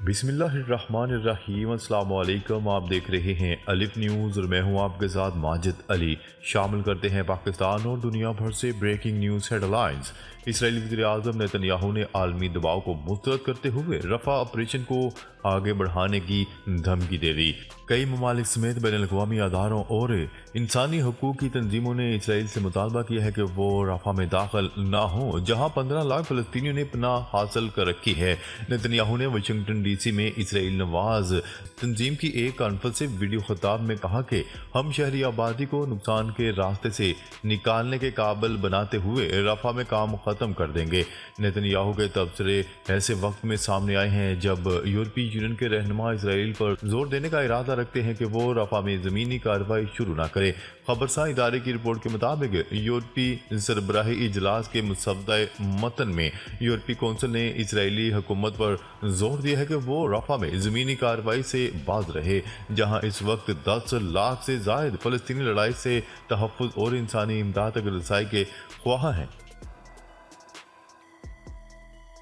बिस्मिल्लाहिर्रहमानिर्रहीम। अस्सलाम वालेकुम। आप देख रहे हैं अलिफ न्यूज़ और मैं हूं आपके साथ माजिद अली। शामिल करते हैं पाकिस्तान और दुनिया भर से ब्रेकिंग न्यूज़ हेडलाइंस। इसराइली वज़ीर आज़म नेतन्याहू ने आलमी दबाव को मुस्तरद करते हुए रफ़ा ऑपरेशन को आगे बढ़ाने की धमकी दे दी। कई ममालिक समेत बैनुल-अक़वामी अदारों और इंसानी हकूक़ की तंजीमों ने इसराइल से मुतालबा किया है कि वो रफ़ा में दाखिल ना हो, जहाँ 15 लाख फ़लस्तीनियों ने पनाह हासिल कर रखी है। नेतन्याहू ने वाशिंगटन DC में इसराइल नवाज तंजीम की एक कॉन्फ्रेंस से वीडियो खिताब में कहा कि हम शहरी आबादी को नुकसान के रास्ते से निकालने के काबिल बनाते हुए रफ़ा में काम ख़त्म कर देंगे। नेतन्याहू के तबसरे ऐसे वक्त में सामने आए हैं जब यूरोपीय यूनियन के रहनुमा इसराइल पर जोर देने का इरादा रखते हैं कि वो रफ़ा में ज़मीनी कार्रवाई शुरू न करे। खबरसां इदारे की रिपोर्ट के मुताबिक यूरोपीय सरबराही इजलास के मुसव्वदा मतन में यूरोपीय कौंसिल ने इसराइली हुकूमत पर जोर दिया है कि वो रफ़ा में ज़मीनी कार्रवाई से बाज रहे, जहाँ इस वक्त 10 लाख से जायद फ़लस्तीनी लड़ाई से तहफ़्फ़ुज़ और इंसानी इमदाद तक रसाई के ख्वाह हैं।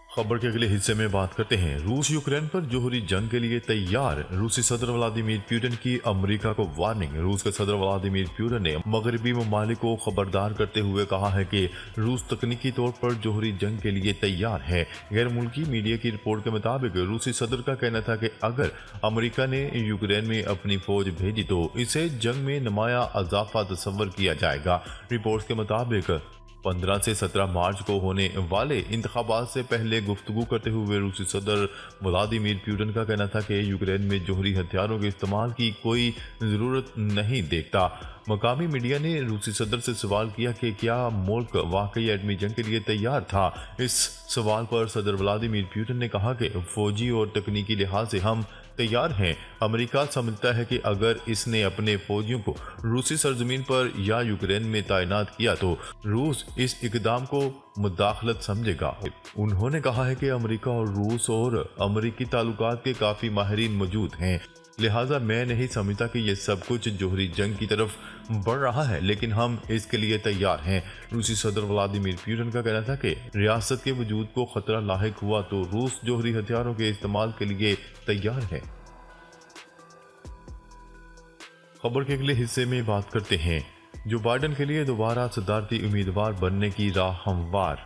खबर के अगले हिस्से में बात करते हैं रूस यूक्रेन पर जोहरी जंग के लिए तैयार। रूसी सदर व्लादिमीर पुतिन की अमेरिका को वार्निंग। रूस के सदर व्लादिमीर पुतिन ने मगरबी ममालिक को खबरदार करते हुए कहा है कि रूस तकनीकी तौर पर जोहरी जंग के लिए तैयार है। गैर मुल्की मीडिया की रिपोर्ट के मुताबिक रूसी सदर का कहना था कि अगर अमेरिका ने यूक्रेन में अपनी फौज भेजी तो इसे जंग में नुमाया इजाफा तस्वर किया जाएगा। रिपोर्ट के मुताबिक 15 से 17 मार्च को होने वाले इंतखाबात से पहले गुफ्तगू करते हुए रूसी सदर व्लादिमीर पुतिन का कहना था कि यूक्रेन में जोहरी हथियारों के इस्तेमाल की कोई ज़रूरत नहीं देखता। मकामी मीडिया ने रूसी सदर से सवाल किया कि क्या मुल्क वाकई एटमी जंग के लिए तैयार था। इस सवाल पर सदर व्लादिमीर पुतिन ने कहा कि फौजी और तकनीकी लिहाज से हम तैयार हैं। अमेरिका समझता है कि अगर इसने अपने फौजियों को रूसी सरजमीन पर या यूक्रेन में तैनात किया तो रूस इस इकदाम को मुदाखलत समझेगा। उन्होंने कहा है कि अमेरिका और रूस और अमेरिकी ताल्लुकात के काफ़ी माहिरीन मौजूद हैं, लिहाजा मैं नहीं समझता कि यह सब कुछ जोहरी जंग की तरफ बढ़ रहा है, लेकिन हम इसके लिए तैयार हैं। रूसी सदर व्लादिमीर पुतिन का कहना था कि रियासत के वजूद को खतरा लाहिक हुआ तो रूस जोहरी हथियारों के इस्तेमाल के लिए तैयार है। खबर के अगले हिस्से में बात करते हैं जो बाइडन के लिए दोबारा सदारती उम्मीदवार बनने की राह हमवार।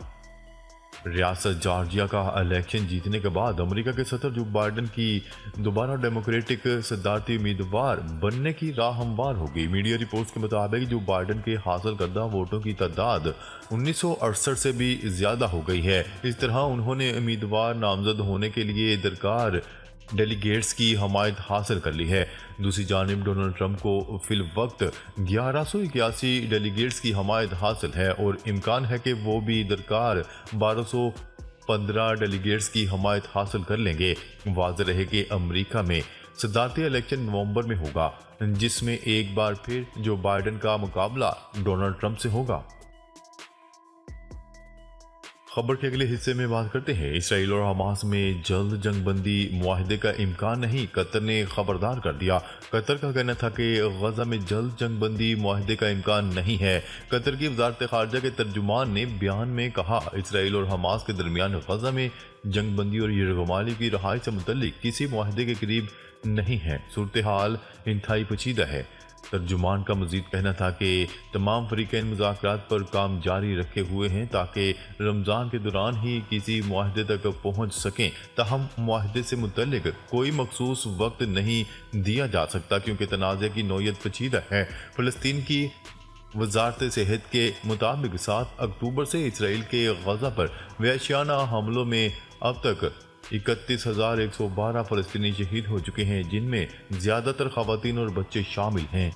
रियासत जॉर्जिया का इलेक्शन जीतने के बाद अमेरिका के सदर जो बाइडन की दोबारा डेमोक्रेटिक सदारती उम्मीदवार बनने की राह हमवार हो गई। मीडिया रिपोर्ट्स के मुताबिक जो बाइडन के हासिल करदा वोटों की तादाद 1968 से भी ज्यादा हो गई है। इस तरह उन्होंने उम्मीदवार नामजद होने के लिए दरकार डेलीगेट्स की हमायत हासिल कर ली है। दूसरी जानिब डोनाल्ड ट्रंप को फिल वक्त 1181 डेलीगेट्स की हमायत हासिल है और इम्कान है कि वो भी दरकार 1215 डेलीगेट्स की हमायत हासिल कर लेंगे। वाज़ेह रहे कि अमेरिका में सदारती इलेक्शन नवंबर में होगा, जिसमें एक बार फिर जो बाइडन का मुकाबला डोनाल्ड ट्रंप से होगा। खबर के अगले हिस्से में बात करते हैं इसराइल और हमास में जल्द जंगबंदी मुआहदे का इम्कान नहीं, कतर ने खबरदार कर दिया। कतर का कहना था कि गजा में जल्द जंगबंदी मुआहदे का इम्कान नहीं है। कतर की वजारत खारजा के तर्जुमान ने बयान में कहा इसराइल और हमास के दरमियान गजा में जंगबंदी और यरगमाली की रहाई से मुतल्लिक किसी मुआहदे के करीब नहीं है। सूरत हाल इंतहाई पेचीदा है। तर्जुमान का मजीद कहना था कि तमाम फरीकैन मुज़ाकरात पर काम जारी रखे हुए हैं ताकि रमज़ान के दौरान ही किसी मुआहदे तक पहुँच सकें। ताहम मुआहदे से मुतल्लिक कोई मखसूस वक्त नहीं दिया जा सकता क्योंकि तनाज़े की नौयत पेचीदा है। फ़लस्तीन की वजारत सेहत के मुताबिक 7 अक्टूबर से इसराइल के गजा पर वहशियाना हमलों में अब तक 31,112 फ़लस्तीनी शहीद हो चुके हैं, जिनमें ज़्यादातर ख़वातीन और बच्चे शामिल हैं।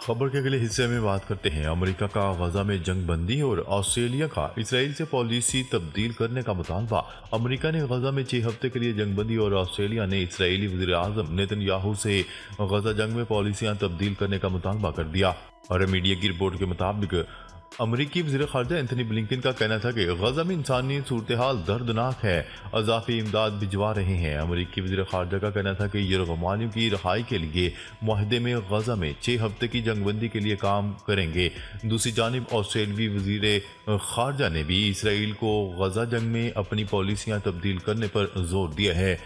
खबर के अगले हिस्से में बात करते हैं अमेरिका का गजा में जंगबंदी और ऑस्ट्रेलिया का इसराइल से पॉलिसी तब्दील करने का मुतालबा। अमेरिका ने गजा में 6 हफ्ते के लिए जंगबंदी और ऑस्ट्रेलिया ने इसराइली वज़ीर आज़म नेतन्याहू से गजा जंग में पॉलिसियां तब्दील करने का मुतालबा कर दिया। और मीडिया की रिपोर्ट के मुताबिक अमरीकी वज़ीर ख़ारजा एंथनी ब्लिंकन का कहना था कि गजा में इंसानी सूरत हाल दर्दनाक है, अज़ाफ़ी इमदाद भिजवा रहे हैं। अमरीकी वज़ीर ख़ारजा का कहना था कि यरगमानियों की रहाई के लिए मुआहदे में गजा में 6 हफ्ते की जंगबंदी के लिए काम करेंगे। दूसरी जानिब ऑस्ट्रेलवी वज़ीर ख़ारजा ने भी इसराइल को गजा जंग में अपनी पॉलिसियाँ तब्दील करने पर जोर दिया है।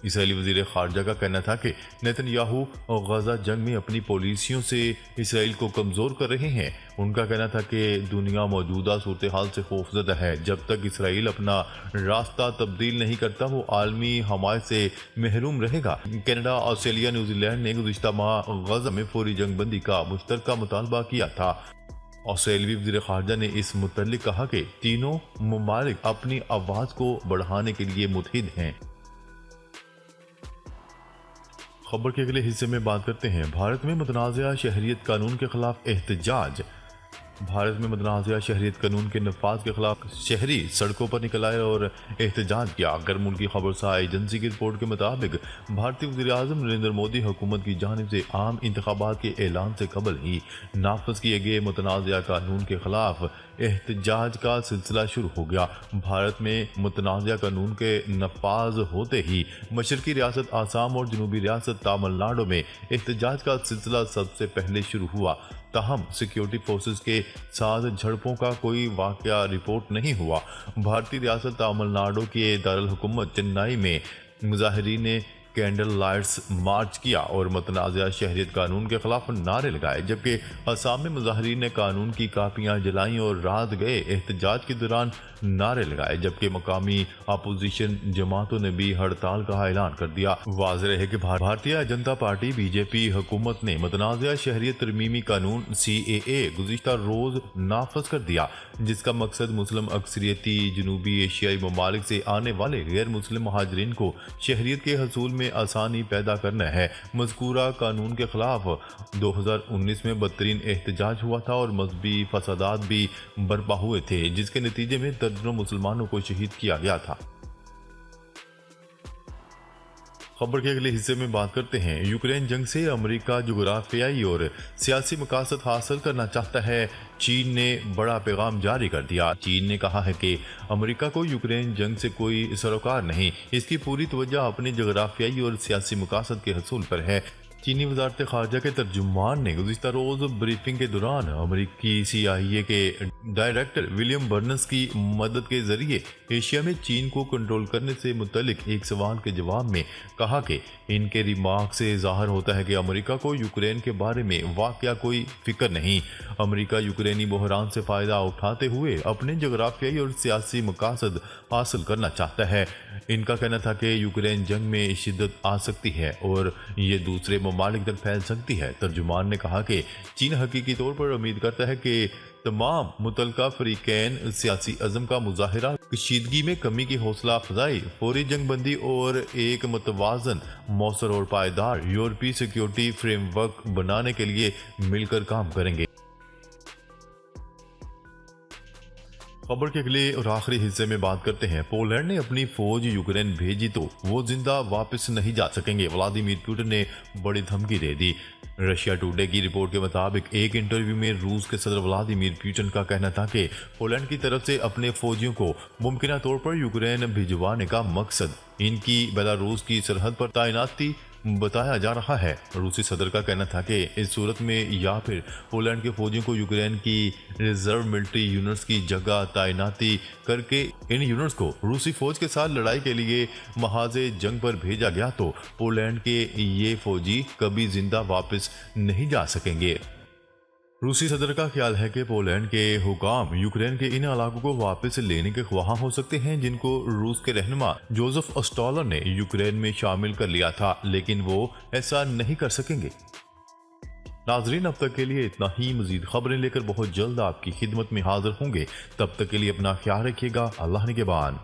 इसराइली वज़ीर ख़ारजा का कहना था कि नेतन्याहू गजा जंग में अपनी पॉलिसियों से इसराइल को कमज़ोर कर रहे हैं। उनका कहना था कि दुनिया मौजूदा सूरत हाल से खौफजदा है। जब तक इसराइल अपना रास्ता तब्दील नहीं करता वो आलमी हमायत से महरूम रहेगा। कनाडा, ऑस्ट्रेलिया, न्यूजीलैंड ने गुज़िश्ता माह गजा में फौरी जंगबंदी का मुश्तरका मुतालबा किया था। ऑस्ट्रेलवी वज़ीर ख़ारजा ने इस मुतल्लिक़ कहा कि तीनों ममालिक अपनी आवाज़ को बढ़ाने के लिए मुतहिद हैं। खबर के अगले हिस्से में बात करते हैं भारत में मुतनाज़ा शहरियत कानून के खिलाफ एहतजाज। भारत में मुतनाज़ा शहरियत कानून के नफाज के खिलाफ शहरी सड़कों पर निकल आए और एहतजाज किया। अगर मुल्की खबरसार एजेंसी की रिपोर्ट के मुताबिक भारतीय वज़ीर-ए-आज़म नरेंद्र मोदी हुकूमत की जानिब से आम इंतखाबात के ऐलान से कबल ही नाफज किए गए मुतनाज़ा कानून के खिलाफ एहतजाज का सिलसिला शुरू हो गया। भारत में मुतनाज़ा कानून के नफाज होते ही मशरकी रियासत आसाम और जनूबी रियासत तमिलनाडु में एहतजाज का सिलसिला सबसे पहले शुरू हुआ। ताहम सिक्योरिटी फोर्सेस के साथ झड़पों का कोई वाकया रिपोर्ट नहीं हुआ। भारतीय रियासत तमिलनाडु के दारुल हुकूमत चेन्नई में मुजाहिरीन ने कैंडल लाइट्स मार्च किया और मुतनाज़ा शहरियत कानून के खिलाफ नारे लगाए, जबकि असम में मुजाहिरीन ने कानून की कापियां जलाई और रात गए एहतजाज के दौरान नारे लगाए, जबकि मकामी अपोजिशन जमातों ने भी हड़ताल का ऐलान कर दिया। वाज़ेह है कि भारतीय जनता पार्टी बीजेपी हुकूमत ने मुतनाज़ा शहरियत तरमीमी कानून CAA गुज़िश्ता रोज नाफज कर दिया, जिसका मकसद मुस्लिम अक्सरियती जनूबी एशियाई ममालिक से आने वाले गैर मुस्लिम महाजरीन को शहरियत के हसूल में आसानी पैदा करना है। मज़कूरा कानून के खिलाफ 2019 में बदतरीन एहतजाज हुआ था और मजहबी फसादात भी बर्पा हुए थे, जिसके नतीजे में दर्जनों मुसलमानों को शहीद किया गया था। खबर के अगले हिस्से में बात करते हैं यूक्रेन जंग से अमेरिका जुगराफियाई और सियासी मकासद हासिल करना चाहता है। चीन ने बड़ा पैगाम जारी कर दिया। चीन ने कहा है कि अमेरिका को यूक्रेन जंग से कोई सरोकार नहीं, इसकी पूरी तवज्जो अपने जुगराफियाई और सियासी मकासद के हसूल पर है। चीनी वज़ारत ख़ारजा के तर्जुमान ने गुज़िश्ता रोज़ ब्रीफिंग के दौरान अमेरिकी CIA के डायरेक्टर विलियम बर्नस की मदद के जरिए एशिया में चीन को कंट्रोल करने से मुतल्लिक एक सवाल के जवाब में कहा कि इनके रिमार्क से ज़ाहिर होता है कि अमेरिका को यूक्रेन के बारे में वाकया कोई फिक्र नहीं। अमेरिका यूक्रेनी बहरान से फ़ायदा उठाते हुए अपने जोग्राफियाई और सियासी मकासद हासिल करना चाहता है। इनका कहना था कि यूक्रेन जंग में शिद्दत आ सकती है और ये दूसरे ममालिक तक फैल सकती है। तर्जुमान ने कहा कि चीन हकीकी तौर पर उम्मीद करता है कि तमाम मुतलका फरीकैन सियासी अज़म का मुजाहिरा, कशीदगी में कमी की हौसला अफजाई, फौरी जंगबंदी और एक मुतवाज़न, मौसर और पायदार यूरोपीय सिक्योरिटी फ्रेमवर्क बनाने के लिए मिलकर काम करेंगे। खबर के अगले और आखिरी हिस्से में बात करते हैं पोलैंड ने अपनी फौज यूक्रेन भेजी तो वो जिंदा वापस नहीं जा सकेंगे। व्लादिमीर पुतिन ने बड़ी धमकी दे दी। रशिया टुडे की रिपोर्ट के मुताबिक एक इंटरव्यू में रूस के सदर व्लादिमीर पुतिन का कहना था कि पोलैंड की तरफ से अपने फौजियों को मुमकिन तौर पर यूक्रेन भिजवाने का मकसद इनकी बेलारूस की सरहद पर तैनाती बताया जा रहा है। रूसी सदर का कहना था कि इस सूरत में या फिर पोलैंड के फौजियों को यूक्रेन की रिजर्व मिलिट्री यूनिट्स की जगह तैनाती करके इन यूनिट्स को रूसी फौज के साथ लड़ाई के लिए महाजे जंग पर भेजा गया तो पोलैंड के ये फौजी कभी जिंदा वापस नहीं जा सकेंगे। रूसी सदर का ख्याल है कि पोलैंड के हुकाम यूक्रेन के इन इलाकों को वापस लेने के ख्वाह हो सकते हैं जिनको रूस के रहनुमा जोसेफ स्टॉलर ने यूक्रेन में शामिल कर लिया था, लेकिन वो ऐसा नहीं कर सकेंगे। नाजरीन, अब तक के लिए इतना ही। मजीद खबरें लेकर बहुत जल्द आपकी खिदमत में हाजिर होंगे। तब तक के लिए अपना ख्याल रखिएगा। अल्लाह निगहबान।